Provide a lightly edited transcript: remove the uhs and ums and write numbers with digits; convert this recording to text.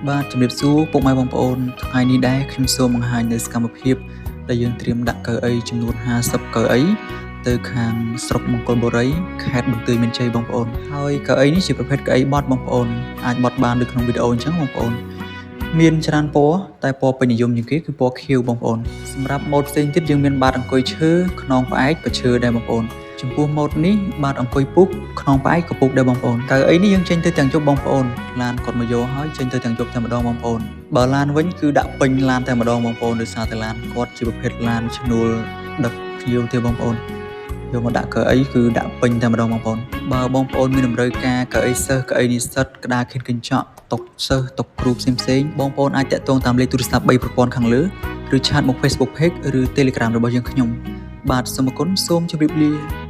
បាទជំរាបសួរពុកម៉ែបងប្អូនថ្ងៃនេះដែរខ្ញុំសូមបង្ហាញនៅសកម្មភាពដែលយើងត្រៀមដាក់កៅអីចំនួន50កៅអីទៅខាងស្រុកមង្គលបុរីខេត្តបន្ទាយមានជ័យបងប្អូនហើយកៅអីនេះជាប្រភេទកៅអីបត់បងប្អូនអាចបត់បានដូចក្នុងវីដេអូអញ្ចឹងបងប្អូនមានច្រើនពណ៌តែពណ៌ពេញនិយមជាងគេគឺពណ៌ខៀវបងប្អូនសម្រាប់ម៉ូដផ្សេងទៀតយើងមានបាតអង្គុយឈើខ្នងផ្អែកក៏ឈើដែរបងប្អូនចំពោះម៉ូដនេះបាតអង្គុយពុកខ្នងផ្អែកក៏ពុកដែរបងប្អូនកៅអីនេះយើងចេញទៅទាំងយប់បងប្អូនឡានគាត់មកយកហើយចេញទៅទាំងយប់តែម្ដងបងប្អូនបើឡានវិញគឺដាក់ពេញឡានតែម្ដងបងប្អូនដោយសារតែឡានគាត់ជាប្រភេទឡានឈ្នួលដឹកភ្ញៀវទេបងប្អូនយកមកដាក់កៅអីគឺដាក់ពេញតែម្ដងបងប្អូនបើបងប្អូនមានតម្រូវការកៅអីសិស្សកៅអីនិស្សិតក្តារខិតកញ្ចក់តុសិស្សតុគ្រូផ្សេងៗបងប្អូនអាចតាក់ទងតាមលេខទូរស័ព្ទ3ប្រព័ន្ធខាងលើឬឆាតមក Facebook Page ឬ Telegram របស់យើងខ្ញុំបាទសូមអរគុណសូមជម្រាបលា